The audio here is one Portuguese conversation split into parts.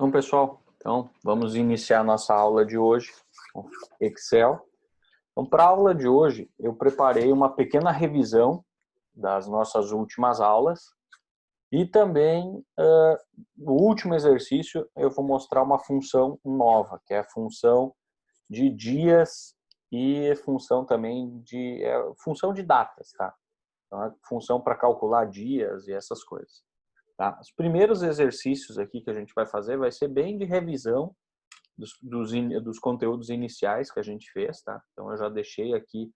Bom, pessoal, então vamos iniciar nossa aula de hoje com Excel. Então, para a aula de hoje, eu preparei uma pequena revisão das nossas últimas aulas e também, no último exercício, eu vou mostrar uma função nova, que é a função de dias e função também de, função de datas, tá? Então, é função para calcular dias e essas coisas. Tá? Os primeiros exercícios aqui que a gente vai fazer vai ser bem de revisão dos conteúdos iniciais que a gente fez, tá? Então eu já deixei aqui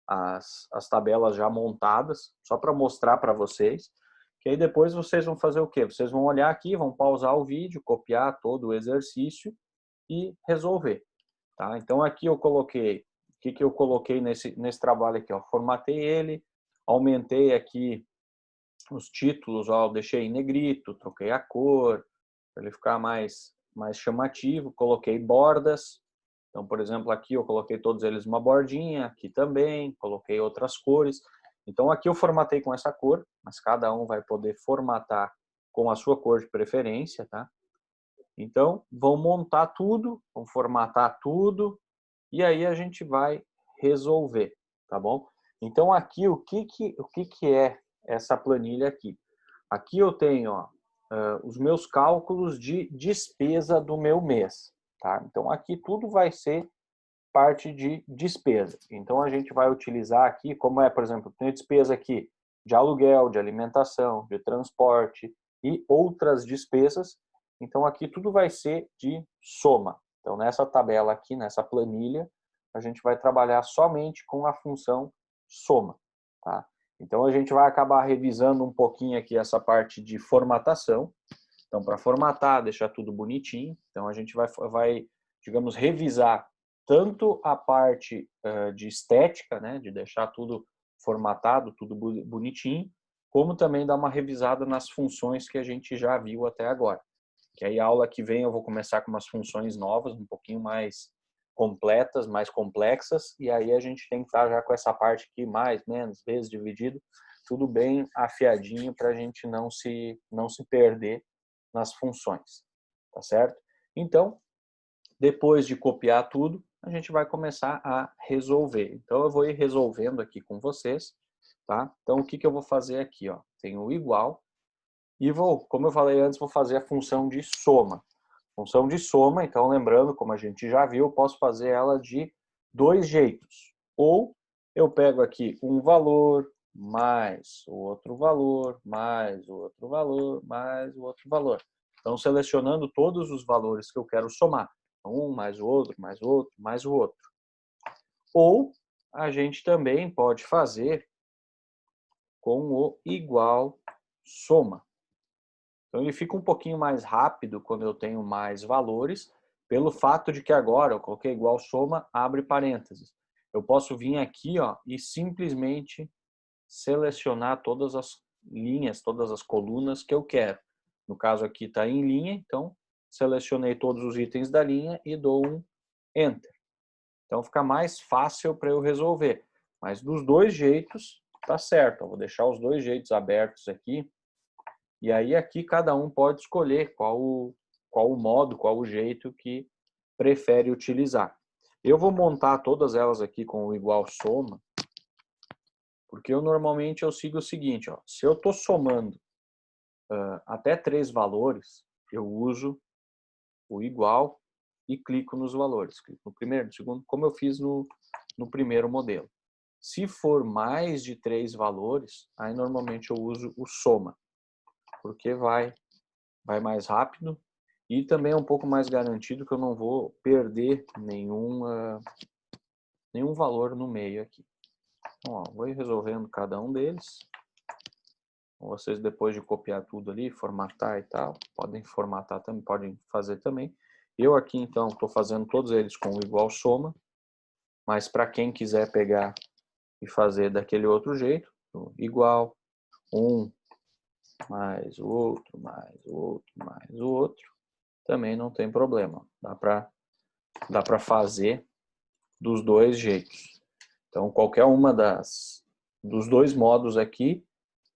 as tabelas já montadas, só para mostrar para vocês, que aí depois vocês vão fazer o quê? Vocês vão olhar aqui, vão pausar o vídeo, copiar todo o exercício e resolver, tá? Então aqui eu coloquei, o que eu coloquei nesse trabalho aqui, ó? Formatei ele, aumentei aqui os títulos, ó, eu deixei em negrito, troquei a cor, para ele ficar mais chamativo, coloquei bordas. Então, por exemplo, aqui eu coloquei todos eles uma bordinha, aqui também, coloquei outras cores. Então, aqui eu formatei com essa cor, mas cada um vai poder formatar com a sua cor de preferência, tá? Então, vão montar tudo, vão formatar tudo, e aí a gente vai resolver, tá bom? Então, aqui, o que é essa planilha aqui? Aqui eu tenho, ó, os meus cálculos de despesa do meu mês, tá? Então, aqui tudo vai ser parte de despesa. Então, a gente vai utilizar aqui, como é, por exemplo, tem despesa aqui de aluguel, de alimentação, de transporte e outras despesas. Então, aqui tudo vai ser de soma. Então, nessa tabela aqui, nessa planilha, a gente vai trabalhar somente com a função soma, tá? Então, a gente vai acabar revisando um pouquinho aqui essa parte de formatação. Então, para formatar, deixar tudo bonitinho. Então, a gente vai, digamos, revisar tanto a parte de estética, né, de deixar tudo formatado, tudo bonitinho, como também dar uma revisada nas funções que a gente já viu até agora. Que aí a aula que vem eu vou começar com umas funções novas, um pouquinho mais completas, mais complexas, e aí a gente tem que estar já com essa parte aqui, mais, menos, vezes, dividido, tudo bem afiadinho para a gente não se perder nas funções, tá certo? Então, depois de copiar tudo, a gente vai começar a resolver. Então, eu vou ir resolvendo aqui com vocês, tá? Então, o que eu vou fazer aqui, ó? Tenho o igual e vou, como eu falei antes, vou fazer a função de soma. Função de soma, então, lembrando, como a gente já viu, eu posso fazer ela de dois jeitos. Ou eu pego aqui um valor, mais o outro valor, mais o outro valor, mais o outro valor. Então, selecionando todos os valores que eu quero somar. Um, mais o outro, mais o outro, mais o outro. Ou a gente também pode fazer com o igual soma. Então ele fica um pouquinho mais rápido quando eu tenho mais valores, pelo fato de que agora eu coloquei igual soma, abre parênteses. Eu posso vir aqui, ó, e simplesmente selecionar todas as linhas, todas as colunas que eu quero. No caso aqui está em linha, então selecionei todos os itens da linha e dou um Enter. Então fica mais fácil para eu resolver. Mas dos dois jeitos, tá certo. Eu vou deixar os dois jeitos abertos aqui. E aí aqui cada um pode escolher qual o modo, qual o jeito que prefere utilizar. Eu vou montar todas elas aqui com o igual soma, porque eu normalmente sigo o seguinte, ó, se eu estou somando até 3 valores, eu uso o igual e clico nos valores. Clico no primeiro, no segundo, como eu fiz no primeiro modelo. Se for mais de 3 valores, aí normalmente eu uso o soma, porque vai mais rápido e também é um pouco mais garantido que eu não vou perder nenhum valor no meio aqui. Então, ó, vou ir resolvendo cada um deles. Vocês, depois de copiar tudo ali, formatar e tal, podem formatar também, podem fazer também. Eu aqui, então, estou fazendo todos eles com igual soma, mas para quem quiser pegar e fazer daquele outro jeito, igual, um mais o outro, mais o outro, mais o outro, também não tem problema. Dá para fazer dos dois jeitos. Então, qualquer uma dos dois modos aqui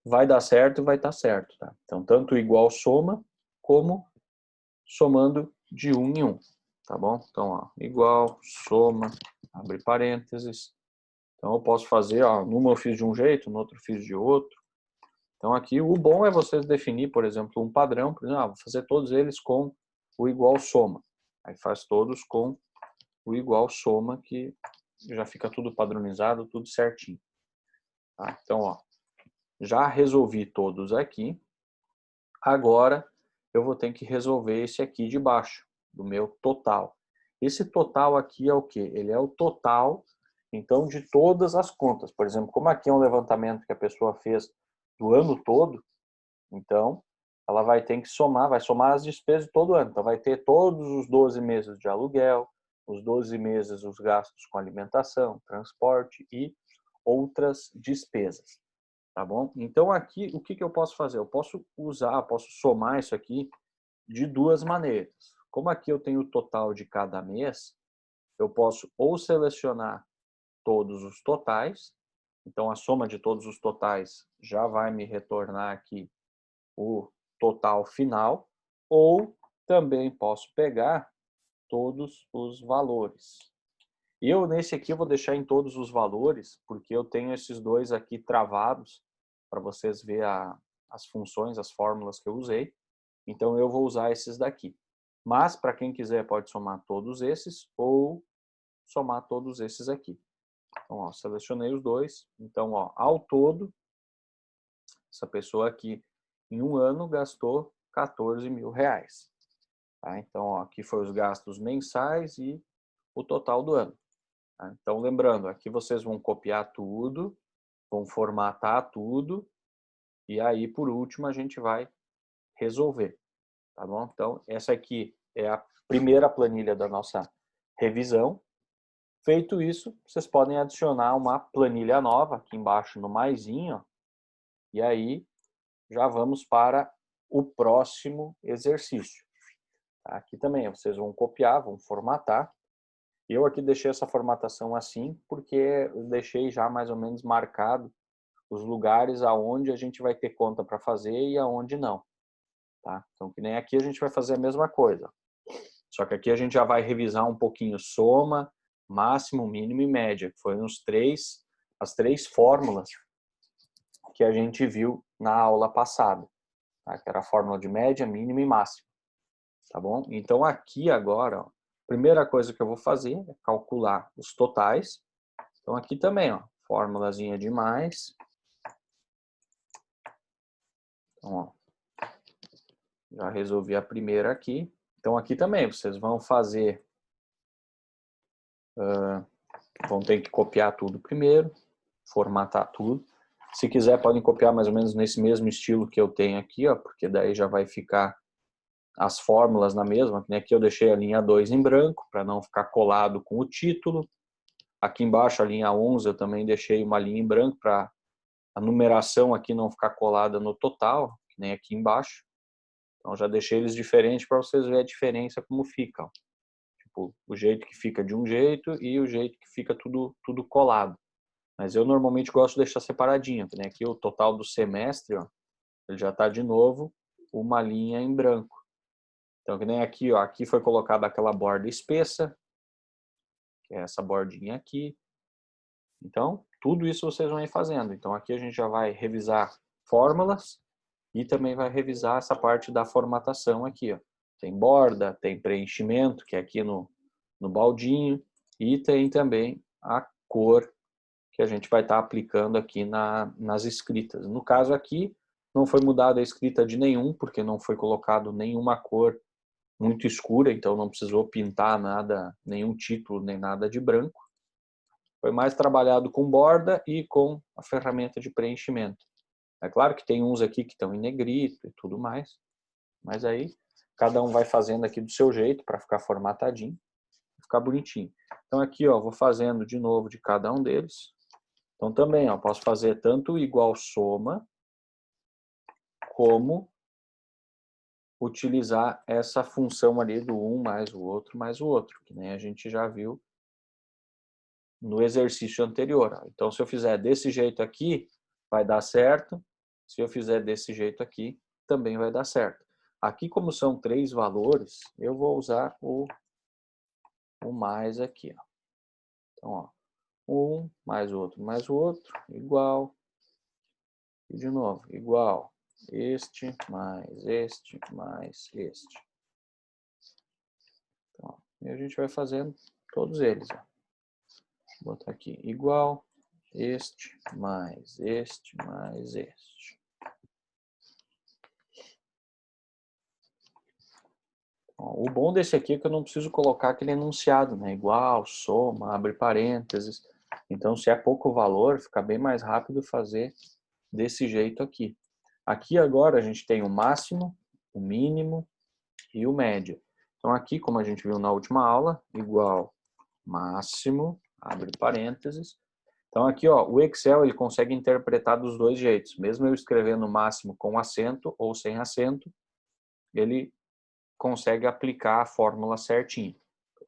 vai dar certo e vai estar certo. Tá? Então, tanto igual soma, como somando de 1 em 1, tá bom? Então, ó, igual, soma, abre parênteses. Então, eu posso fazer, ó, numa eu fiz de um jeito, no outro eu fiz de outro. Então, aqui o bom é vocês definir, por exemplo, um padrão. Por exemplo, vou fazer todos eles com o igual soma. Aí faz todos com o igual soma, que já fica tudo padronizado, tudo certinho. Tá? Então, ó, já resolvi todos aqui. Agora, eu vou ter que resolver esse aqui de baixo, do meu total. Esse total aqui é o quê? Ele é o total, então, de todas as contas. Por exemplo, como aqui é um levantamento que a pessoa fez do ano todo, então, ela vai ter que somar, vai somar as despesas de todo ano. Então, vai ter todos os 12 meses de aluguel, os 12 meses os gastos com alimentação, transporte e outras despesas. Tá bom? Então, aqui, o que eu posso fazer? Eu posso posso somar isso aqui de duas maneiras. Como aqui eu tenho o total de cada mês, eu posso ou selecionar todos os totais, então a soma de todos os totais já vai me retornar aqui o total final, ou também posso pegar todos os valores. Eu, nesse aqui, eu vou deixar em todos os valores, porque eu tenho esses dois aqui travados, para vocês verem as funções, as fórmulas que eu usei. Então, eu vou usar esses daqui. Mas, para quem quiser, pode somar todos esses, ou somar todos esses aqui. Então, ó, selecionei os dois. Então, ó, ao todo, essa pessoa aqui, em um ano, gastou R$14.000. Tá? Então, ó, aqui foi os gastos mensais e o total do ano. Tá? Então, lembrando, aqui vocês vão copiar tudo, vão formatar tudo, e aí, por último, a gente vai resolver. Tá bom? Então, essa aqui é a primeira planilha da nossa revisão. Feito isso, vocês podem adicionar uma planilha nova aqui embaixo no maisinho, e aí já vamos para o próximo exercício. Aqui também vocês vão copiar, vão formatar. Eu aqui deixei essa formatação assim porque eu deixei já mais ou menos marcado os lugares aonde a gente vai ter conta para fazer e aonde não. Tá? Então, que nem aqui a gente vai fazer a mesma coisa. Só que aqui a gente já vai revisar um pouquinho soma, máximo, mínimo e média, que foram as três fórmulas que a gente viu na aula passada, tá? Que era a fórmula de média, mínimo e máximo. Tá bom? Então aqui agora, ó, a primeira coisa que eu vou fazer é calcular os totais. Então aqui também, ó, formulazinha de mais. Então, ó, já resolvi a primeira aqui. Então aqui também vocês vão fazer, vão ter que copiar tudo primeiro, formatar tudo. Se quiser podem copiar mais ou menos nesse mesmo estilo que eu tenho aqui, ó, porque daí já vai ficar as fórmulas na mesma. Aqui eu deixei a linha 2 em branco para não ficar colado com o título. Aqui embaixo a linha 11 eu também deixei uma linha em branco para a numeração aqui não ficar colada no total, que nem aqui embaixo. Então já deixei eles diferentes para vocês verem a diferença como fica. Ó. Tipo, o jeito que fica de um jeito e o jeito que fica tudo colado. Mas eu normalmente gosto de deixar separadinho. Né? Aqui o total do semestre, ó, ele já está de novo uma linha em branco. Então, que nem aqui, ó, aqui foi colocada aquela borda espessa, que é essa bordinha aqui. Então, tudo isso vocês vão ir fazendo. Então, aqui a gente já vai revisar fórmulas e também vai revisar essa parte da formatação aqui, ó. Tem borda, tem preenchimento, que é aqui no baldinho, e tem também a cor que a gente vai estar aplicando aqui nas escritas. No caso aqui, não foi mudada a escrita de nenhum, porque não foi colocado nenhuma cor muito escura, então não precisou pintar nada, nenhum título, nem nada de branco. Foi mais trabalhado com borda e com a ferramenta de preenchimento. É claro que tem uns aqui que estão em negrito e tudo mais, mas aí cada um vai fazendo aqui do seu jeito para ficar formatadinho, ficar bonitinho. Então aqui, ó, vou fazendo de novo de cada um deles. Então também, ó, posso fazer tanto igual soma, como utilizar essa função ali do um mais o outro, que nem a gente já viu no exercício anterior. Então, se eu fizer desse jeito aqui, vai dar certo. Se eu fizer desse jeito aqui, também vai dar certo. Aqui, como são 3 valores, eu vou usar o mais aqui, ó. Então, ó, um mais o outro, igual. E de novo, igual. Este mais este mais este. Então, ó, e a gente vai fazendo todos eles, ó. Vou botar aqui igual. Este mais este mais este. Ó, o bom desse aqui é que eu não preciso colocar aquele enunciado, né? Igual, soma, abre parênteses. Então, se é pouco valor, fica bem mais rápido fazer desse jeito aqui. Aqui agora a gente tem o máximo, o mínimo e o médio. Então aqui, como a gente viu na última aula, igual máximo, abre parênteses. Então aqui, ó, o Excel ele consegue interpretar dos dois jeitos. Mesmo eu escrevendo máximo com acento ou sem acento, ele consegue aplicar a fórmula certinho.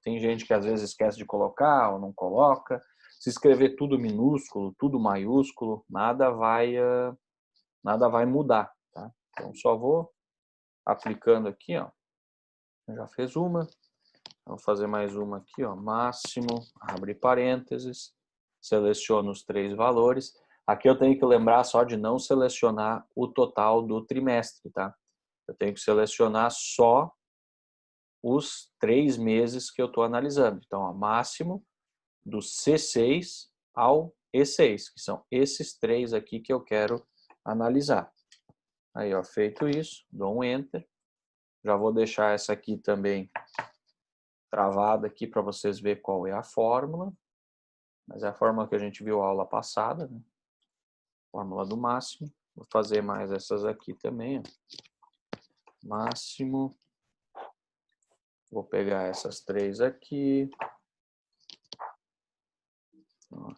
Tem gente que às vezes esquece de colocar ou não coloca. Se escrever tudo minúsculo, tudo maiúsculo, nada vai mudar, tá? Então só vou aplicando aqui, ó. Já fez uma. Vou fazer mais uma aqui, ó. Máximo, abre parênteses, seleciono os 3 valores. Aqui eu tenho que lembrar só de não selecionar o total do trimestre, tá? Eu tenho que selecionar só os 3 meses que eu estou analisando. Então, ó, máximo do C6 ao E6, que são esses 3 aqui que eu quero analisar. Aí, ó, feito isso, dou um Enter. Já vou deixar essa aqui também travada aqui para vocês verem qual é a fórmula. Mas é a fórmula que a gente viu a aula passada, né? Fórmula do máximo. Vou fazer mais essas aqui também, ó. Máximo. Vou pegar essas 3 aqui. Ó.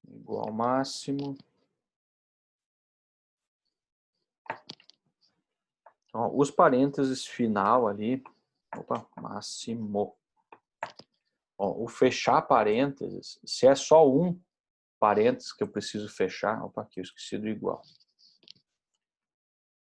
Igual máximo. Ó, os parênteses final ali. Opa, máximo. Ó, o fechar parênteses, se é só um parênteses que eu preciso fechar. Opa, aqui eu esqueci do igual.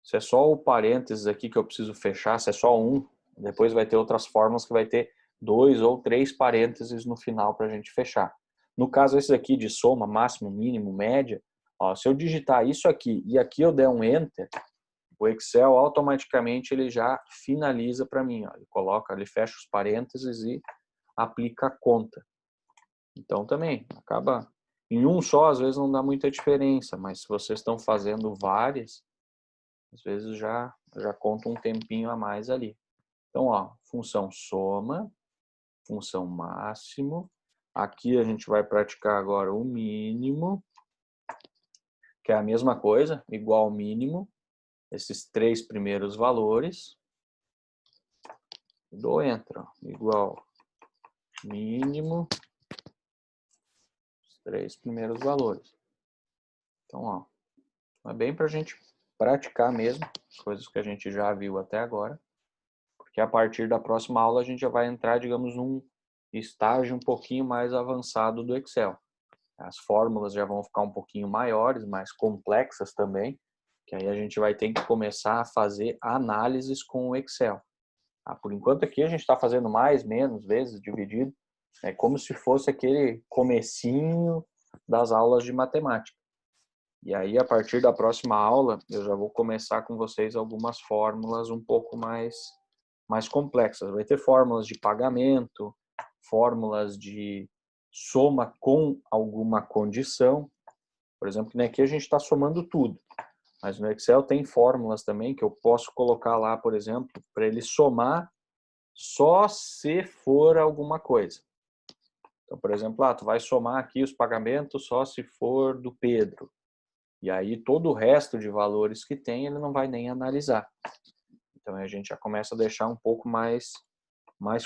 Se é só o parênteses aqui que eu preciso fechar, se é só um, depois vai ter outras fórmulas que vai ter 2 ou 3 parênteses no final para a gente fechar. No caso esse aqui de soma, máximo, mínimo, média, ó, se eu digitar isso aqui e aqui eu der um Enter, o Excel automaticamente ele já finaliza para mim. Ó, ele fecha os parênteses e aplica a conta. Então também, acaba em um só, às vezes não dá muita diferença, mas se vocês estão fazendo várias, às vezes já conta um tempinho a mais ali. Então, ó, função soma, função máximo. Aqui a gente vai praticar agora o mínimo, que é a mesma coisa, igual ao mínimo, esses 3 primeiros valores. Dou Enter, ó, igual mínimo, os 3 primeiros valores. Então, ó, é bem para a gente praticar mesmo, coisas que a gente já viu até agora. Porque a partir da próxima aula a gente já vai entrar, digamos, num estágio um pouquinho mais avançado do Excel. As fórmulas já vão ficar um pouquinho maiores, mais complexas também, que aí a gente vai ter que começar a fazer análises com o Excel. Por enquanto aqui a gente está fazendo mais, menos vezes, dividido, é como se fosse aquele comecinho das aulas de matemática. E aí, a partir da próxima aula, eu já vou começar com vocês algumas fórmulas um pouco mais complexas. Vai ter fórmulas de pagamento, fórmulas de soma com alguma condição. Por exemplo, aqui a gente está somando tudo. Mas no Excel tem fórmulas também que eu posso colocar lá, por exemplo, para ele somar só se for alguma coisa. Então, por exemplo, tu vai somar aqui os pagamentos só se for do Pedro. E aí todo o resto de valores que tem, ele não vai nem analisar. Então a gente já começa a deixar um pouco mais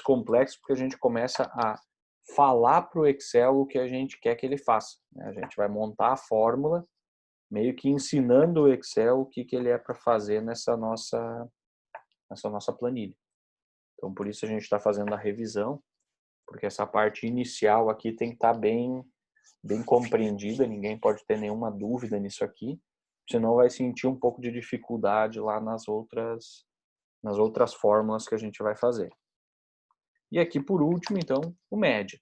complexo, porque a gente começa a falar para o Excel o que a gente quer que ele faça. A gente vai montar a fórmula, meio que ensinando o Excel o que ele é para fazer nessa nossa planilha. Então por isso a gente está fazendo a revisão, porque essa parte inicial aqui tem que estar bem compreendida, ninguém pode ter nenhuma dúvida nisso aqui. senão vai sentir um pouco de dificuldade lá nas outras fórmulas que a gente vai fazer. E aqui, por último, então, o média.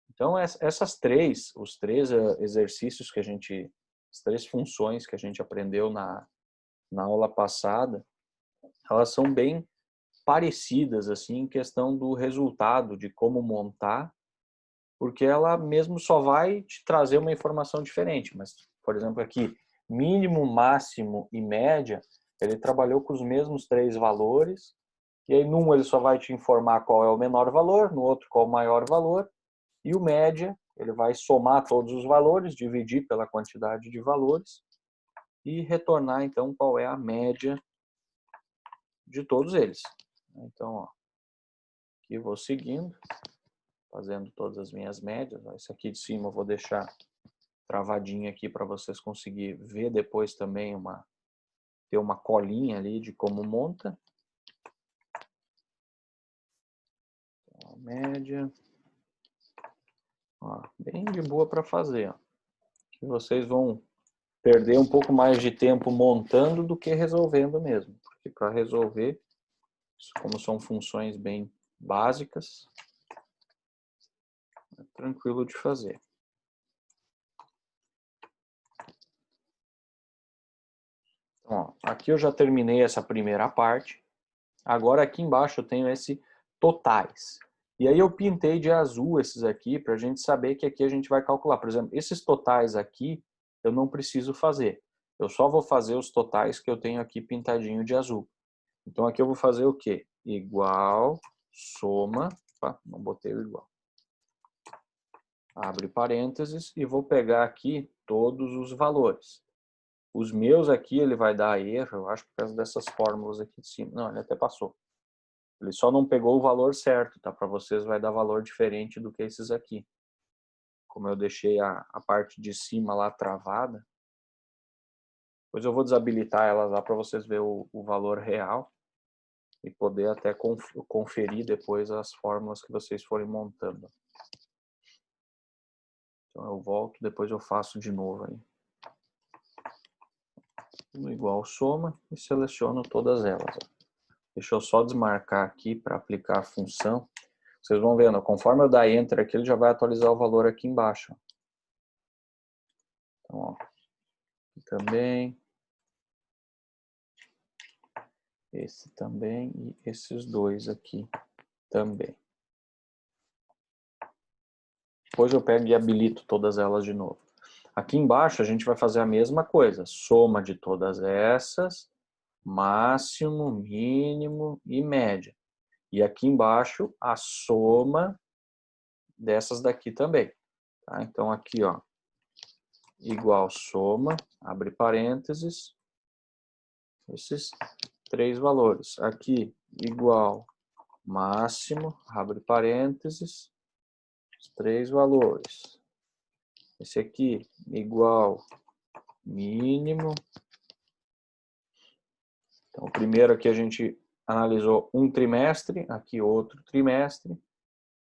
Então, os três exercícios que as três funções que a gente aprendeu na aula passada, elas são bem parecidas, assim, em questão do resultado, de como montar, porque ela mesmo só vai te trazer uma informação diferente. Mas, por exemplo, aqui, mínimo, máximo e média, ele trabalhou com os mesmos três valores, e aí num ele só vai te informar qual é o menor valor, no outro qual é o maior valor, e o média, ele vai somar todos os valores, dividir pela quantidade de valores, e retornar, então, qual é a média de todos eles. Então, ó, aqui vou seguindo, fazendo todas as minhas médias. Esse aqui de cima eu vou deixar travadinho aqui para vocês conseguirem ver depois também, ter uma colinha ali de como monta. Então, a média. Ó, bem de boa para fazer. Ó. Que vocês vão perder um pouco mais de tempo montando do que resolvendo mesmo. Porque para resolver, como são funções bem básicas, é tranquilo de fazer. Então, ó, aqui eu já terminei essa primeira parte. Agora aqui embaixo eu tenho esse totais. E aí eu pintei de azul esses aqui para a gente saber que aqui a gente vai calcular. Por exemplo, esses totais aqui eu não preciso fazer. Eu só vou fazer os totais que eu tenho aqui pintadinho de azul. Então aqui eu vou fazer o quê? Igual, soma, opa, não botei o igual. Abre parênteses e vou pegar aqui todos os valores. Os meus aqui ele vai dar erro, eu acho, por causa dessas fórmulas aqui de cima. Não, ele até passou. Ele só não pegou o valor certo, tá? Para vocês vai dar valor diferente do que esses aqui. Como eu deixei a parte de cima lá travada. Depois eu vou desabilitar elas lá para vocês verem o valor real. E poder até conferir depois as fórmulas que vocês forem montando. Então eu volto, depois eu faço de novo aí. Igual soma e seleciono todas elas. Deixa eu só desmarcar aqui para aplicar a função. Vocês vão vendo, conforme eu dar Enter aqui, ele já vai atualizar o valor aqui embaixo. Então, ó, aqui também. Esse também e esses dois aqui também. Depois eu pego e habilito todas elas de novo. Aqui embaixo a gente vai fazer a mesma coisa. Soma de todas essas, máximo, mínimo e média. E aqui embaixo a soma dessas daqui também. Tá? Então aqui, ó, igual soma, abre parênteses, esses três valores. Aqui igual máximo, abre parênteses, os três valores. Esse aqui igual mínimo. Então, o primeiro aqui a gente analisou um trimestre, aqui outro trimestre.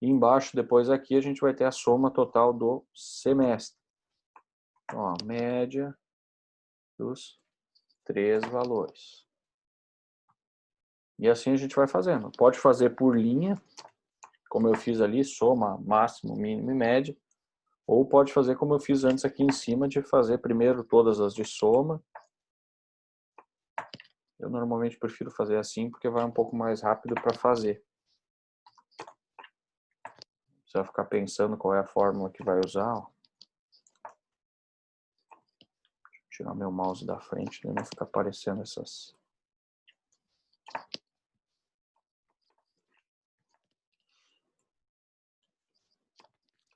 E embaixo, depois aqui, a gente vai ter a soma total do semestre. Então, ó, média dos três valores. E assim a gente vai fazendo. Pode fazer por linha, como eu fiz ali, soma, máximo, mínimo e média. Ou pode fazer como eu fiz antes aqui em cima, de fazer primeiro todas as de soma. Eu normalmente prefiro fazer assim, porque vai um pouco mais rápido para fazer. Você vai ficar pensando qual é a fórmula que vai usar. Ó. Tirar meu mouse da frente, né? Não ficar aparecendo essas...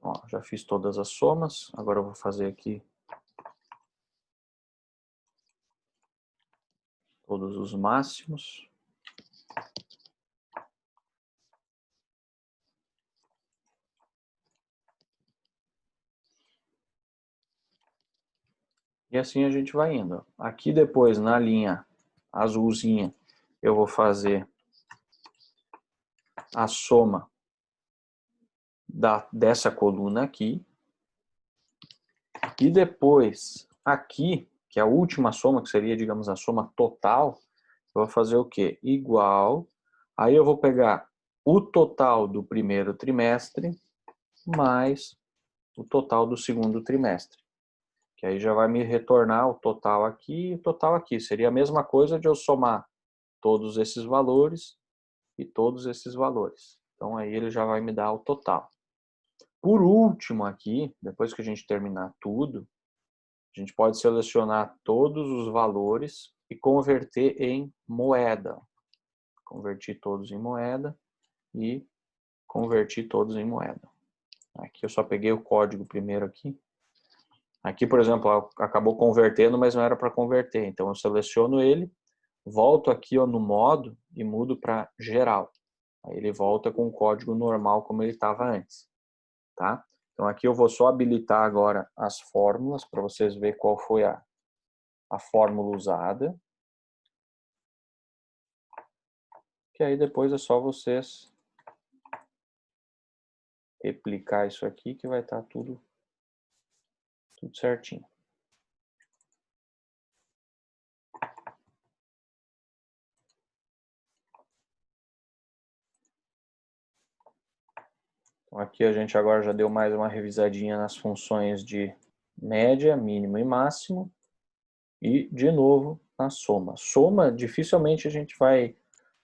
Ó, já fiz todas as somas, agora eu vou fazer aqui todos os máximos. E assim a gente vai indo. Aqui depois, na linha azulzinha, eu vou fazer a soma dessa coluna aqui. E depois, aqui, que é a última soma, que seria, digamos, a soma total, eu vou fazer o quê? Igual, aí eu vou pegar o total do primeiro trimestre mais o total do segundo trimestre. Que aí já vai me retornar o total aqui e o total aqui. Seria a mesma coisa de eu somar todos esses valores e todos esses valores. Então aí ele já vai me dar o total. Por último aqui, depois que a gente terminar tudo, a gente pode selecionar todos os valores e converter em moeda. Convertir todos em moeda e convertir todos em moeda. Aqui eu só peguei o código primeiro aqui. Aqui, por exemplo, acabou convertendo, mas não era para converter. Então eu seleciono ele, volto aqui ó, no modo e mudo para geral. Aí ele volta com o código normal como ele estava antes. Tá? Então aqui eu vou só habilitar agora as fórmulas para vocês verem qual foi a fórmula usada. Que aí depois é só vocês replicar isso aqui que vai estar tudo certinho. Então aqui a gente agora já deu mais uma revisadinha nas funções de média, mínimo e máximo. E, de novo, na soma. Soma, dificilmente a gente vai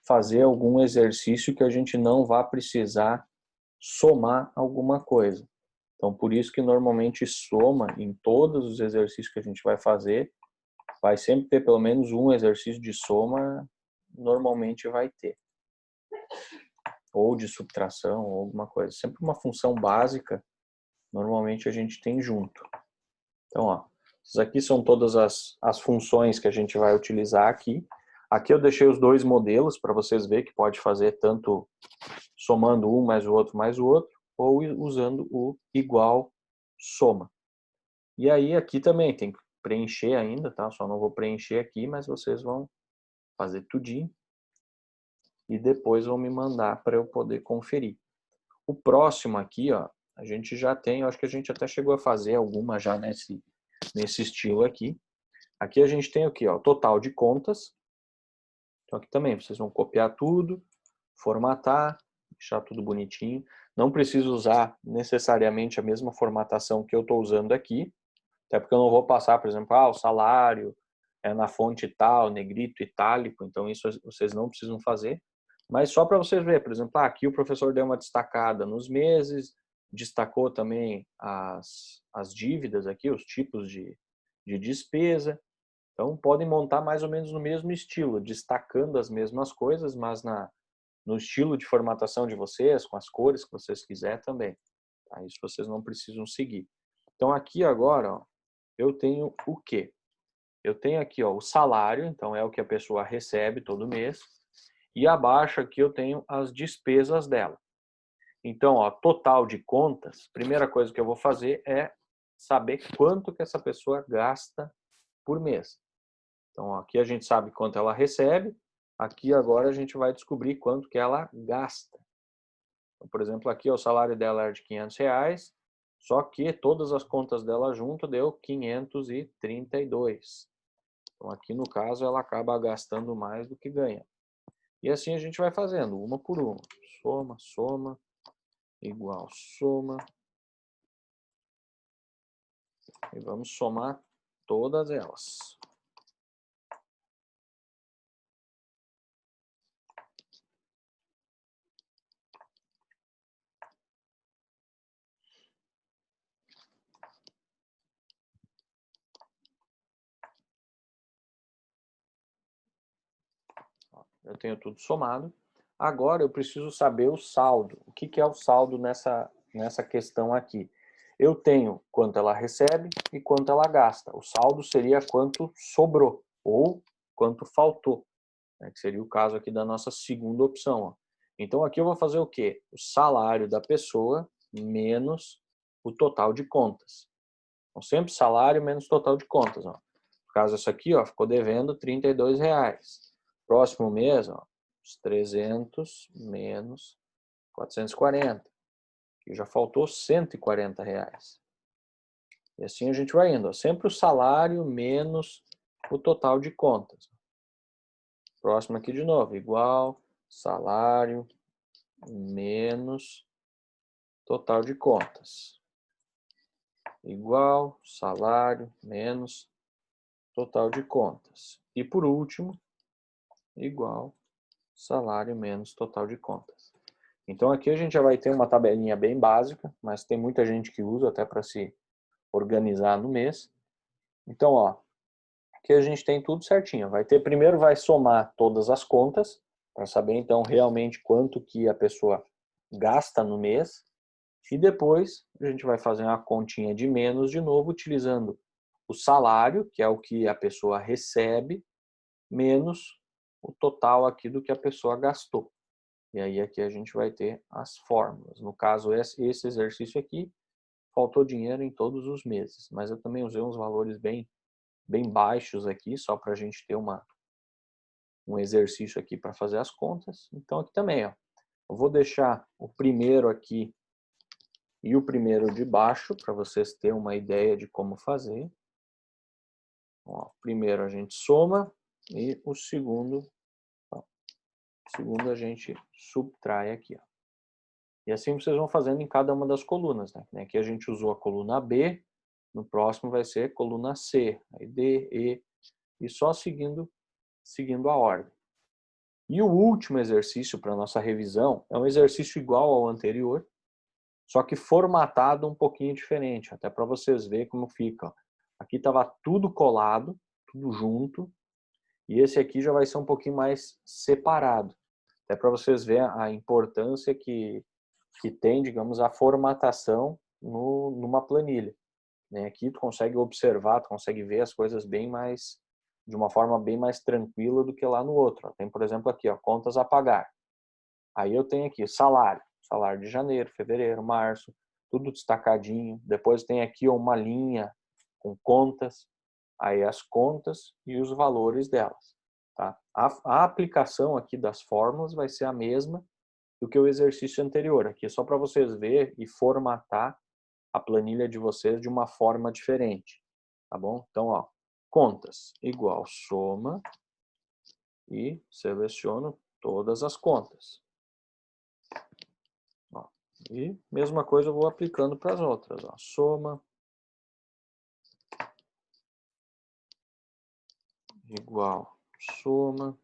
fazer algum exercício que a gente não vá precisar somar alguma coisa. Então, por isso que normalmente soma em todos os exercícios que a gente vai fazer, vai sempre ter pelo menos um exercício de soma, normalmente vai ter. Ou de subtração, ou alguma coisa. Sempre uma função básica, normalmente a gente tem junto. Então, ó, essas aqui são todas as funções que a gente vai utilizar aqui. Aqui eu deixei os dois modelos para vocês verem que pode fazer tanto somando um mais o outro, ou usando o igual soma. E aí aqui também tem que preencher ainda, tá? Só não vou preencher aqui, mas vocês vão fazer tudinho. E depois vão me mandar para eu poder conferir. O próximo aqui, ó, a gente já tem, eu acho que a gente até chegou a fazer alguma já nesse estilo aqui. Aqui a gente tem o que, ó, total de contas. Então aqui também vocês vão copiar tudo, formatar, deixar tudo bonitinho. Não preciso usar necessariamente a mesma formatação que eu estou usando aqui, até porque eu não vou passar, por exemplo, o salário é na fonte tal, negrito, itálico, então isso vocês não precisam fazer. Mas só para vocês verem, por exemplo, aqui o professor deu uma destacada nos meses, destacou também as dívidas aqui, os tipos de despesa. Então, podem montar mais ou menos no mesmo estilo, destacando as mesmas coisas, mas no estilo de formatação de vocês, com as cores que vocês quiserem também. Tá? Isso vocês não precisam seguir. Então, aqui agora, ó, eu tenho o quê? Eu tenho aqui ó, o salário, então é o que a pessoa recebe todo mês, e abaixo aqui eu tenho as despesas dela. Então, ó, total de contas, primeira coisa que eu vou fazer é saber quanto que essa pessoa gasta por mês. Então, aqui a gente sabe quanto ela recebe, aqui agora a gente vai descobrir quanto que ela gasta. Então, por exemplo, aqui o salário dela era de R$500, só que todas as contas dela junto deu 532. Então, aqui no caso, ela acaba gastando mais do que ganha. E assim a gente vai fazendo, uma por uma. Soma, soma, igual soma. E vamos somar todas elas. Eu tenho tudo somado. Agora eu preciso saber o saldo. O que é o saldo nessa questão aqui? Eu tenho quanto ela recebe e quanto ela gasta. O saldo seria quanto sobrou ou quanto faltou, né? Que seria o caso aqui da nossa segunda opção. Ó. Então aqui eu vou fazer o quê? O salário da pessoa menos o total de contas. Então sempre salário menos total de contas. Ó. No caso essa aqui, ó, ficou devendo R$32. Próximo mês, ó, os 300 menos 440, que já faltou R$140. E assim a gente vai indo. Ó. Sempre o salário menos o total de contas. Próximo aqui de novo. Igual salário menos total de contas. Igual salário menos total de contas. E por último, igual salário menos total de contas. Então aqui a gente já vai ter uma tabelinha bem básica, mas tem muita gente que usa até para se organizar no mês. Então, ó, aqui a gente tem tudo certinho. Primeiro vai somar todas as contas, para saber então realmente quanto que a pessoa gasta no mês. E depois a gente vai fazer uma continha de menos de novo, utilizando o salário, que é o que a pessoa recebe, menos o total aqui do que a pessoa gastou. E aí aqui a gente vai ter as fórmulas. No caso, esse exercício aqui, faltou dinheiro em todos os meses. Mas eu também usei uns valores bem baixos aqui, só para a gente ter um exercício aqui para fazer as contas. Então aqui também, ó, eu vou deixar o primeiro aqui e o primeiro de baixo, para vocês terem uma ideia de como fazer. Ó, primeiro a gente soma e o segundo a gente subtrai aqui. Ó. E assim vocês vão fazendo em cada uma das colunas. Né? Aqui a gente usou a coluna B, no próximo vai ser coluna C, aí D, E, e só seguindo a ordem. E o último exercício para nossa revisão é um exercício igual ao anterior, só que formatado um pouquinho diferente, até para vocês verem como fica. Ó. Aqui estava tudo colado, tudo junto, e esse aqui já vai ser um pouquinho mais separado. Até para vocês verem a importância que tem, digamos, a formatação numa planilha. Né? Aqui tu consegue observar, tu consegue ver as coisas de uma forma bem mais tranquila do que lá no outro. Tem, por exemplo, aqui, ó, contas a pagar. Aí eu tenho aqui salário de janeiro, fevereiro, março, tudo destacadinho. Depois tem aqui uma linha com contas, aí as contas e os valores delas. Tá? A aplicação aqui das fórmulas vai ser a mesma do que o exercício anterior. Aqui é só para vocês verem e formatar a planilha de vocês de uma forma diferente. Tá bom? Então, ó, contas igual soma e seleciono todas as contas. Ó, e mesma coisa eu vou aplicando para as outras. Ó, soma igual soma.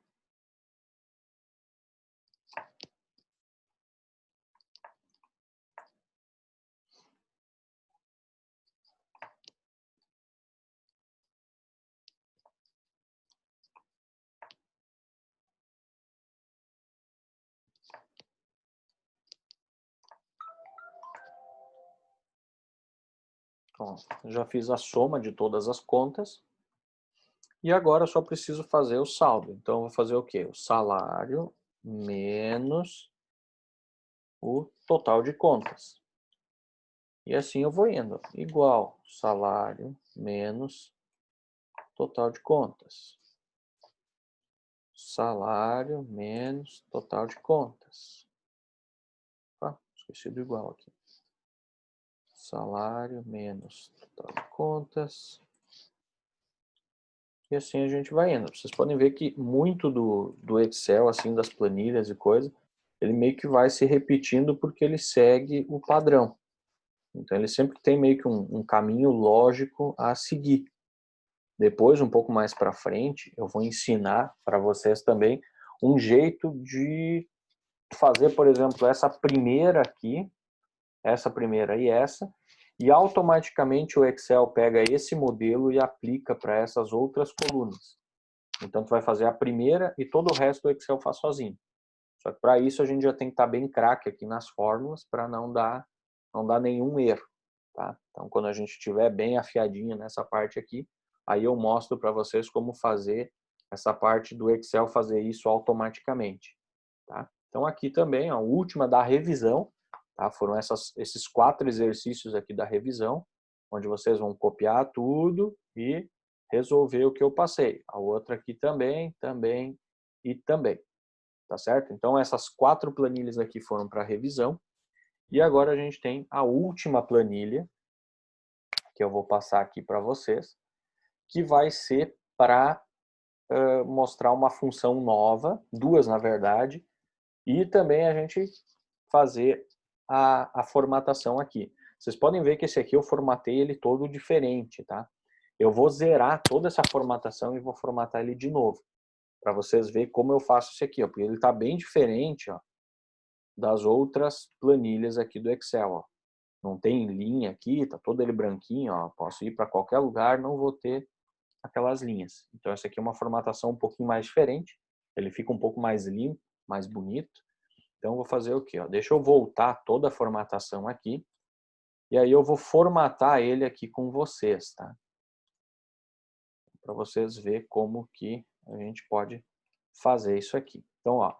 Ó, já fiz a soma de todas as contas. E agora eu só preciso fazer o saldo. Então, eu vou fazer o quê? O salário menos o total de contas. E assim eu vou indo. Igual salário menos total de contas. Salário menos total de contas. Ah, esqueci do igual aqui. Salário menos total de contas. E assim a gente vai indo. Vocês podem ver que muito do Excel, assim, das planilhas e coisa, ele meio que vai se repetindo porque ele segue o padrão. Então ele sempre tem meio que um caminho lógico a seguir. Depois, um pouco mais para frente, eu vou ensinar para vocês também um jeito de fazer, por exemplo, essa primeira aqui, essa primeira e automaticamente o Excel pega esse modelo e aplica para essas outras colunas. Então, tu vai fazer a primeira e todo o resto do Excel faz sozinho. Só que para isso a gente já tem que estar bem craque aqui nas fórmulas para não dar nenhum erro. Tá? Então, quando a gente estiver bem afiadinho nessa parte aqui, aí eu mostro para vocês como fazer essa parte do Excel, fazer isso automaticamente. Tá? Então, aqui também, a última da revisão, tá? Foram esses 4 exercícios aqui da revisão, onde vocês vão copiar tudo e resolver o que eu passei. A outra aqui também e também. Tá certo? Então, essas 4 planilhas aqui foram para revisão. E agora a gente tem a última planilha, que eu vou passar aqui para vocês, que vai ser para mostrar uma função nova, duas na verdade, e também a gente fazer a formatação aqui. Vocês podem ver que esse aqui eu formatei ele todo diferente, tá? Eu vou zerar toda essa formatação e vou formatar ele de novo, para vocês verem como eu faço isso aqui, ó, porque ele está bem diferente, ó, das outras planilhas aqui do Excel, ó. Não tem linha aqui, tá todo ele branquinho, ó. Posso ir para qualquer lugar, não vou ter aquelas linhas. Então essa aqui é uma formatação um pouquinho mais diferente, ele fica um pouco mais limpo, mais bonito. Então eu vou fazer o quê? Ó? Deixa eu voltar toda a formatação aqui, e aí eu vou formatar ele aqui com vocês, tá? Para vocês verem como que a gente pode fazer isso aqui. Então, ó,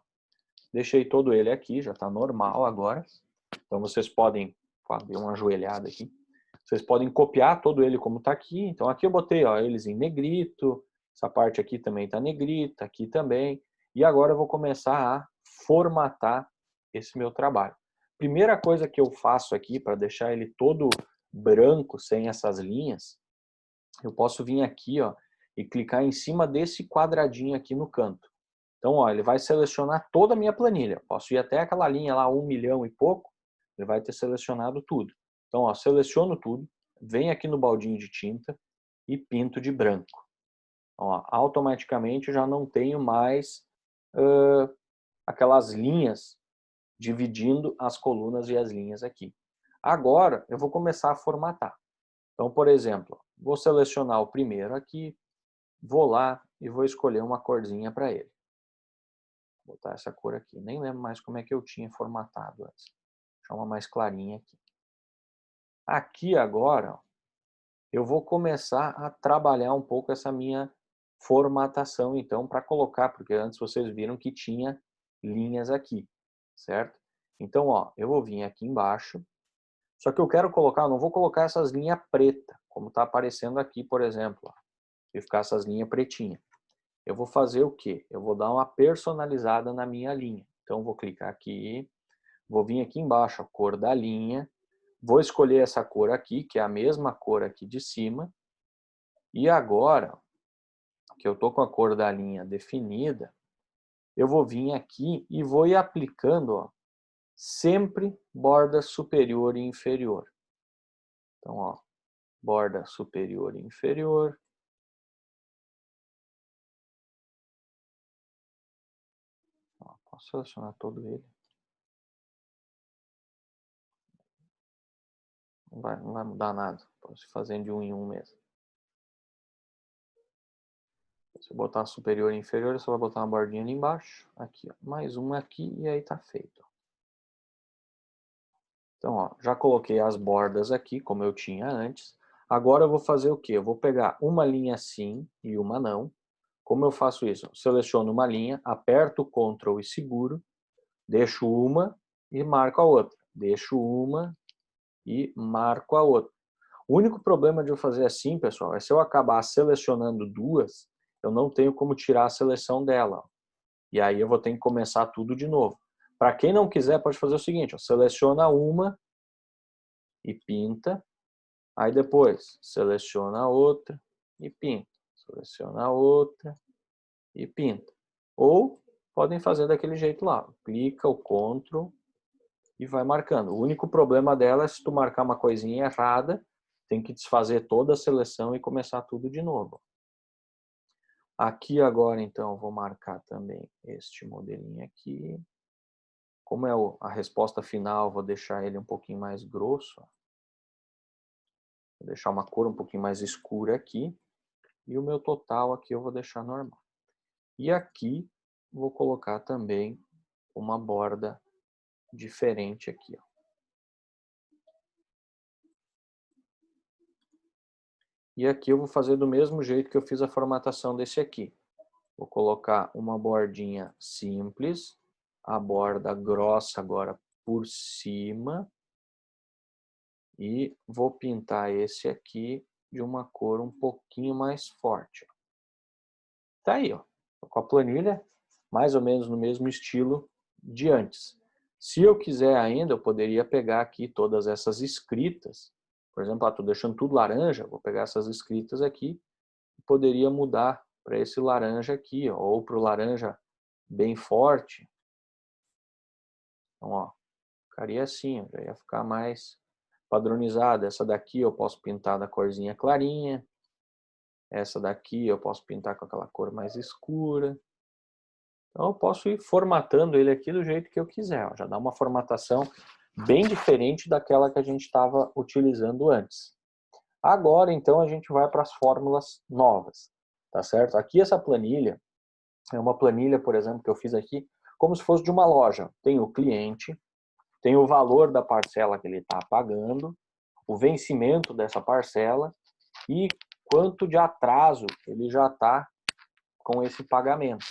deixei todo ele aqui, já está normal agora. Então vocês podem, dei uma ajoelhada aqui, vocês podem copiar todo ele como está aqui. Então aqui eu botei, ó, eles em negrito, essa parte aqui também está negrita, aqui também. E agora eu vou começar a formatar esse meu trabalho. Primeira coisa que eu faço aqui para deixar ele todo branco, sem essas linhas, eu posso vir aqui, ó, e clicar em cima desse quadradinho aqui no canto. Então, ó, ele vai selecionar toda a minha planilha. Posso ir até aquela linha lá, 1 milhão e pouco, ele vai ter selecionado tudo. Então, ó, seleciono tudo, venho aqui no baldinho de tinta e pinto de branco. Ó, automaticamente já não tenho mais aquelas linhas dividindo as colunas e as linhas aqui. Agora, eu vou começar a formatar. Então, por exemplo, vou selecionar o primeiro aqui, vou lá e vou escolher uma corzinha para ele. Vou botar essa cor aqui. Nem lembro mais como é que eu tinha formatado antes. Deixar uma mais clarinha aqui. Aqui agora, eu vou começar a trabalhar um pouco essa minha formatação, então, para colocar, porque antes vocês viram que tinha linhas aqui, certo? Então, ó, eu vou vir aqui embaixo, só que eu quero colocar, eu não vou colocar essas linhas pretas, como está aparecendo aqui, por exemplo, ó, e ficar essas linhas pretinhas. Eu vou fazer o quê? Eu vou dar uma personalizada na minha linha. Então, vou clicar aqui, vou vir aqui embaixo, a cor da linha, vou escolher essa cor aqui, que é a mesma cor aqui de cima, e agora, que eu estou com a cor da linha definida, eu vou vir aqui e vou ir aplicando, ó, sempre borda superior e inferior. Então, ó, borda superior e inferior. Ó, posso selecionar todo ele. Não vai mudar nada. Posso fazer de um em um mesmo. Se eu botar superior e inferior, eu só vou botar uma bordinha ali embaixo. Aqui, ó, mais uma aqui e aí tá feito. Então, ó, já coloquei as bordas aqui, como eu tinha antes. Agora eu vou fazer o quê? Eu vou pegar uma linha sim e uma não. Como eu faço isso? Eu seleciono uma linha, aperto o Ctrl e seguro, deixo uma e marco a outra. Deixo uma e marco a outra. O único problema de eu fazer assim, pessoal, é se eu acabar selecionando duas, eu não tenho como tirar a seleção dela. E aí eu vou ter que começar tudo de novo. Para quem não quiser, pode fazer o seguinte, ó, seleciona uma e pinta. Aí depois, seleciona a outra e pinta. Seleciona a outra e pinta. Ou podem fazer daquele jeito lá. Clica o Ctrl e vai marcando. O único problema dela é se tu marcar uma coisinha errada, tem que desfazer toda a seleção e começar tudo de novo. Aqui agora, então, eu vou marcar também este modelinho aqui. Como é a resposta final, vou deixar ele um pouquinho mais grosso. Vou deixar uma cor um pouquinho mais escura aqui. E o meu total aqui eu vou deixar normal. E aqui vou colocar também uma borda diferente aqui, ó. E aqui eu vou fazer do mesmo jeito que eu fiz a formatação desse aqui. Vou colocar uma bordinha simples, a borda grossa agora por cima. E vou pintar esse aqui de uma cor um pouquinho mais forte. Tá aí, ó. Com a planilha, mais ou menos no mesmo estilo de antes. Se eu quiser ainda, eu poderia pegar aqui todas essas escritas Por exemplo, estou deixando tudo laranja, vou pegar essas escritas aqui e poderia mudar para esse laranja aqui, ó, ou para o laranja bem forte. Então, ó, ficaria assim, ó, já ia ficar mais padronizado. Essa daqui eu posso pintar da corzinha clarinha. Essa daqui eu posso pintar com aquela cor mais escura. Então eu posso ir formatando ele aqui do jeito que eu quiser. Ó. Já dá uma formatação bem diferente daquela que a gente estava utilizando antes. Agora, então, a gente vai para as fórmulas novas, tá certo? Aqui essa planilha é uma planilha, por exemplo, que eu fiz aqui, como se fosse de uma loja. Tem o cliente, tem o valor da parcela que ele está pagando, o vencimento dessa parcela e quanto de atraso ele já está com esse pagamento,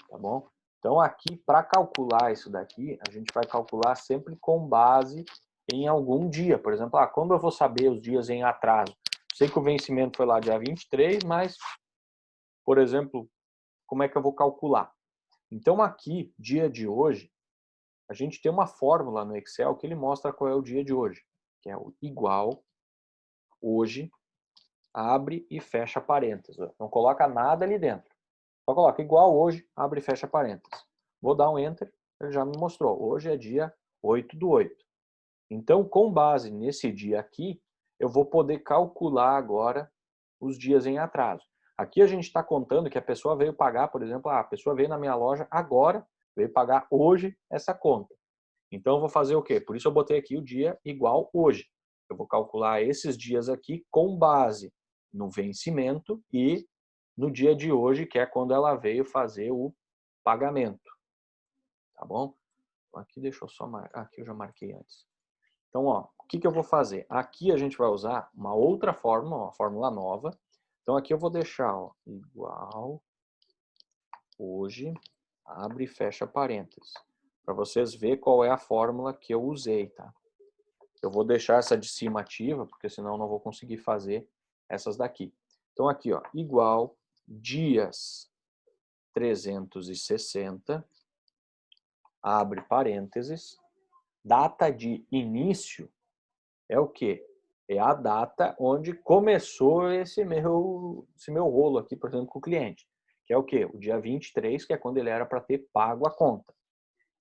tá bom? Então aqui, para calcular isso daqui, a gente vai calcular sempre com base em algum dia. Por exemplo, como eu vou saber os dias em atraso? Sei que o vencimento foi lá dia 23, mas, por exemplo, como é que eu vou calcular? Então aqui, dia de hoje, a gente tem uma fórmula no Excel que ele mostra qual é o dia de hoje, que é o igual hoje, abre e fecha parênteses. Não coloca nada ali dentro. Só coloca igual hoje, abre e fecha parênteses. Vou dar um Enter, ele já me mostrou. Hoje é dia 8/8. Então, com base nesse dia aqui, eu vou poder calcular agora os dias em atraso. Aqui a gente está contando que a pessoa veio pagar, por exemplo, a pessoa veio na minha loja agora, veio pagar hoje essa conta. Então, eu vou fazer o quê? Por isso eu botei aqui o dia igual hoje. Eu vou calcular esses dias aqui com base no vencimento e no dia de hoje, que é quando ela veio fazer o pagamento. Tá bom? Aqui deixa eu só marcar. Aqui eu já marquei antes. Então, ó, o que eu vou fazer? Aqui a gente vai usar uma outra fórmula, uma fórmula nova. Então, aqui eu vou deixar ó, igual hoje, abre e fecha parênteses. Para vocês verem qual é a fórmula que eu usei, tá? Eu vou deixar essa de cima ativa, porque senão eu não vou conseguir fazer essas daqui. Então, aqui, ó, igual dias 360, abre parênteses, data de início é o quê? É a data onde começou esse meu rolo aqui, por exemplo, com o cliente. Que é o quê? O dia 23, que é quando ele era para ter pago a conta.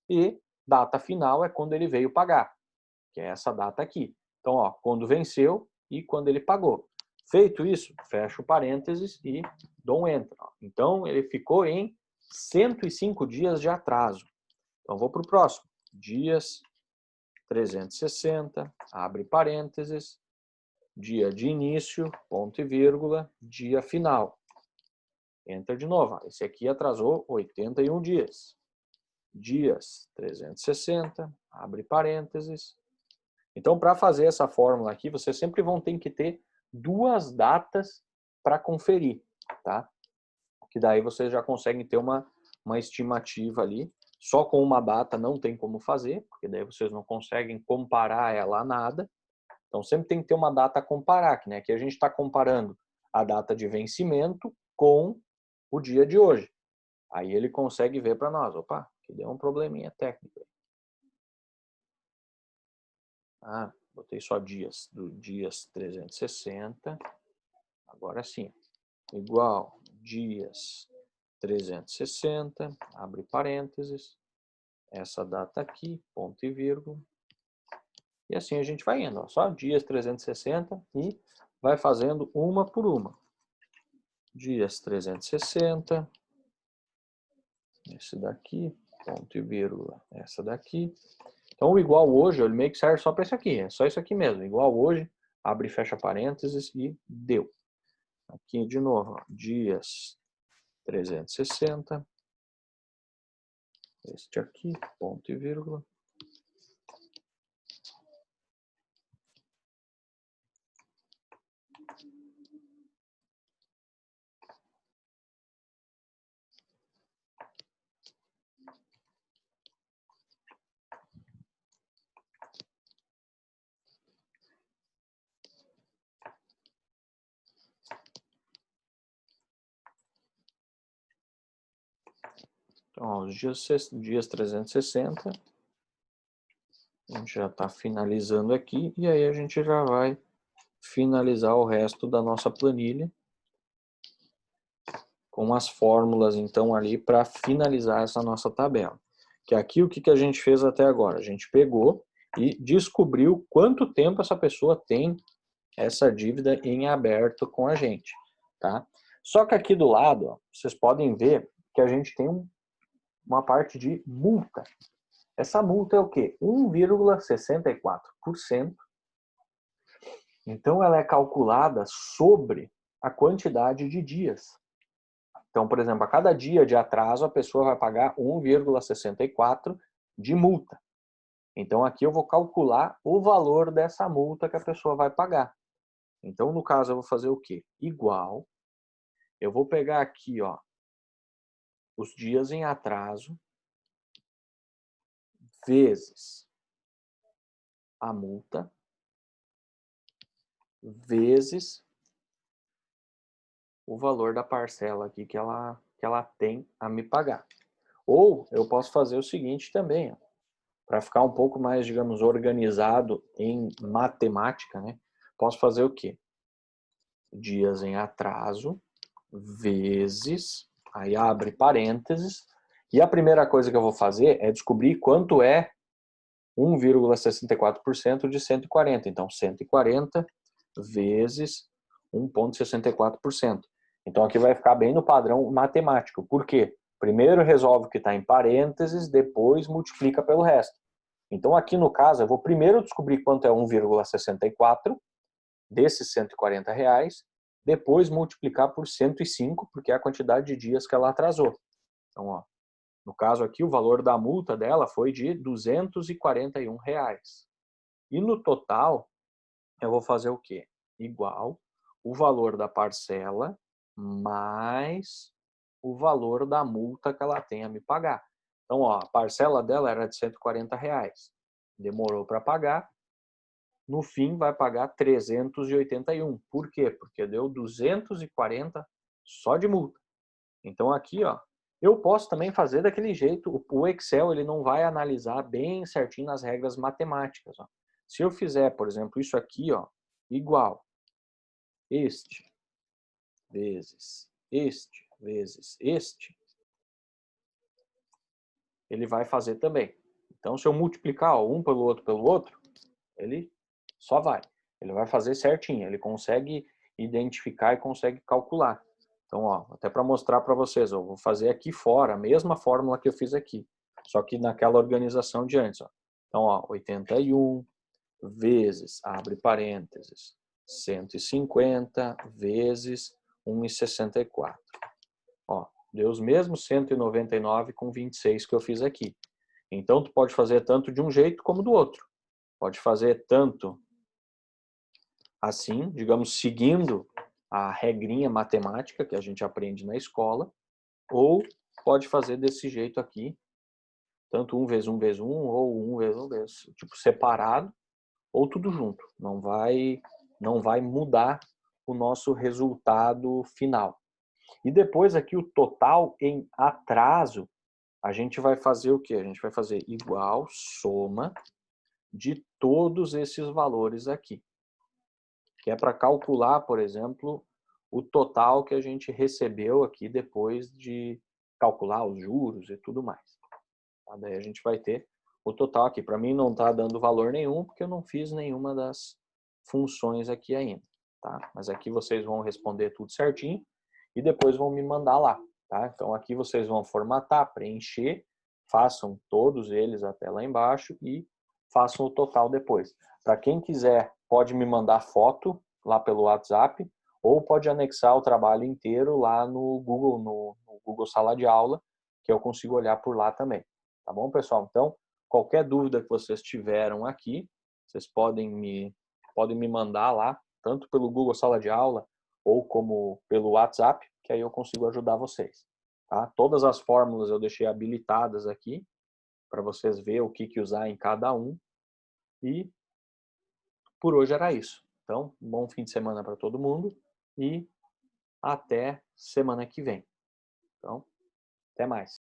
E data final é quando ele veio pagar, que é essa data aqui. Então, ó, quando venceu e quando ele pagou. Feito isso, fecho parênteses e dou um Enter. Então, ele ficou em 105 dias de atraso. Então, vou para o próximo. Dias 360, abre parênteses, dia de início, ponto e vírgula, dia final. Enter de novo. Esse aqui atrasou 81 dias. Dias 360, abre parênteses. Então, para fazer essa fórmula aqui, vocês sempre vão ter que ter duas datas para conferir, tá? Que daí vocês já conseguem ter uma estimativa ali. Só com uma data não tem como fazer, porque daí vocês não conseguem comparar ela a nada. Então, sempre tem que ter uma data a comparar, né? Aqui a gente está comparando a data de vencimento com o dia de hoje. Aí ele consegue ver para nós, opa, que deu um probleminha técnico. Ah, botei só dias, do dias 360. Agora sim, igual dias 360, abre parênteses, essa data aqui, ponto e vírgula. E assim a gente vai indo, ó, só dias 360 e vai fazendo uma por uma. Dias 360, esse daqui, ponto e vírgula, essa daqui. Então o igual hoje, ele meio que serve só para isso aqui, é só isso aqui mesmo. Igual hoje, abre e fecha parênteses e deu. Aqui de novo, ó, dias 360, este aqui, ponto e vírgula. Então, ó, os dias 360, A gente já está finalizando aqui e aí a gente já vai finalizar o resto da nossa planilha com as fórmulas, então, ali para finalizar essa nossa tabela. Que aqui o que a gente fez até agora? A gente pegou e descobriu quanto tempo essa pessoa tem essa dívida em aberto com a gente, tá? Só que aqui do lado, ó, vocês podem ver que a gente tem uma parte de multa. Essa multa é o quê? 1,64%. Então, ela é calculada sobre a quantidade de dias. Então, por exemplo, a cada dia de atraso, a pessoa vai pagar 1,64 de multa. Então, aqui eu vou calcular o valor dessa multa que a pessoa vai pagar. Então, no caso, eu vou fazer o quê? Igual. Eu vou pegar aqui, ó, os dias em atraso vezes a multa vezes o valor da parcela aqui que ela tem a me pagar. Ou eu posso fazer o seguinte também, para ficar um pouco mais, digamos, organizado em matemática, né? Posso fazer o quê? Dias em atraso vezes, aí abre parênteses, e a primeira coisa que eu vou fazer é descobrir quanto é 1,64% de 140. Então, 140 vezes 1,64%. Então, aqui vai ficar bem no padrão matemático. Por quê? Primeiro resolve o que está em parênteses, depois multiplica pelo resto. Então, aqui no caso, eu vou primeiro descobrir quanto é 1,64 desses R$ 140, depois multiplicar por 105, porque é a quantidade de dias que ela atrasou. Então, ó, no caso aqui, o valor da multa dela foi de R$ 241. E no total, eu vou fazer o quê? Igual o valor da parcela mais o valor da multa que ela tem a me pagar. Então, ó, a parcela dela era de R$ 140. Demorou para pagar. No fim, vai pagar 381. Por quê? Porque deu 240 só de multa. Então, aqui, ó, eu posso também fazer daquele jeito. O Excel ele não vai analisar bem certinho as regras matemáticas. Ó. Se eu fizer, por exemplo, isso aqui, ó, igual este vezes este, ele vai fazer também. Então, se eu multiplicar ó, um pelo outro, ele só vai. Ele vai fazer certinho, ele consegue identificar e consegue calcular. Então, ó, até para mostrar para vocês, eu vou fazer aqui fora a mesma fórmula que eu fiz aqui, só que naquela organização de antes. Ó. Então, ó, 81 vezes, abre parênteses, 150 vezes 1,64. Ó, deu os mesmos 199 com 26 que eu fiz aqui. Então, tu pode fazer tanto de um jeito como do outro. Pode fazer tanto assim, digamos, seguindo a regrinha matemática que a gente aprende na escola, ou pode fazer desse jeito aqui, tanto 1 vezes 1 vezes 1, ou 1 vezes 1 vezes, tipo, separado, ou tudo junto. Não vai mudar o nosso resultado final. E depois aqui o total em atraso, a gente vai fazer o quê? A gente vai fazer igual soma de todos esses valores aqui. Que é para calcular, por exemplo, o total que a gente recebeu aqui depois de calcular os juros e tudo mais. Tá? Daí a gente vai ter o total aqui. Para mim não está dando valor nenhum, porque eu não fiz nenhuma das funções aqui ainda. Tá? Mas aqui vocês vão responder tudo certinho e depois vão me mandar lá. Tá? Então aqui vocês vão formatar, preencher, façam todos eles até lá embaixo e façam o total depois. Para quem quiser, pode me mandar foto lá pelo WhatsApp ou pode anexar o trabalho inteiro lá no Google Sala de Aula, que eu consigo olhar por lá também. Tá bom, pessoal? Então, qualquer dúvida que vocês tiveram aqui, vocês podem me mandar lá, tanto pelo Google Sala de Aula ou como pelo WhatsApp, que aí eu consigo ajudar vocês. Tá? Todas as fórmulas eu deixei habilitadas aqui, para vocês verem o que usar em cada um. E por hoje era isso. Então, um bom fim de semana para todo mundo e até semana que vem. Então, até mais.